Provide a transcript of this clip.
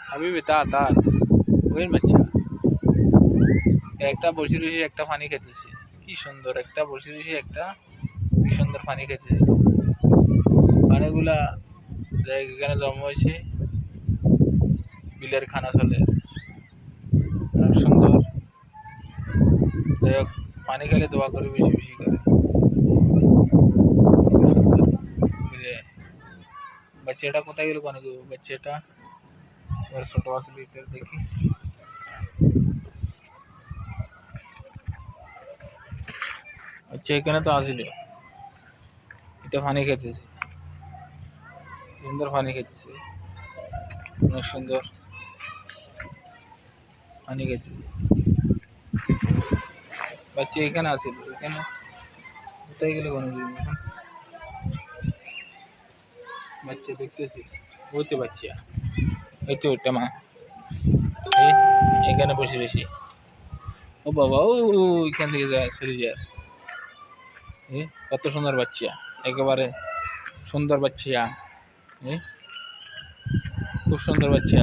হাবিবি তার ওই বাচ্চা একটা বসে রয়েছে, একটা পানি খেতেছে। কি সুন্দর, একটা বসে রয়েছে, একটা কি সুন্দর পানি খেতেছে। পানিগুলা এখানে জমা হয়েছে, বিলের খানা চলে সুন্দর। যাই হোক, পানি খেলে দোয়া করে বেশি বেশি করে। সুন্দর বিলে বাচ্চাটা কোথায় গেল? কোন বাচ্চাটা ছোট আছে, দেখি। আচ্ছা, এখানে তো আসিল, এটা পানি খেতেছে, সুন্দর পানি খেতেছে, অনেক সুন্দর পানি খেতেছে। বাচ্চা এখানে আসিল, এখানে কোথায় গেলে কোনো বাচ্চা দেখতেছি। ওই তো বাচ্চা, ওই তো ওটা মা এখানে বসে রয়েছি। ও বাবা, ও এখান থেকে যায় সরে যায়। কত সুন্দর বাচ্চা, একেবারে সুন্দর বাচ্চা, খুব সুন্দর বাচ্চা।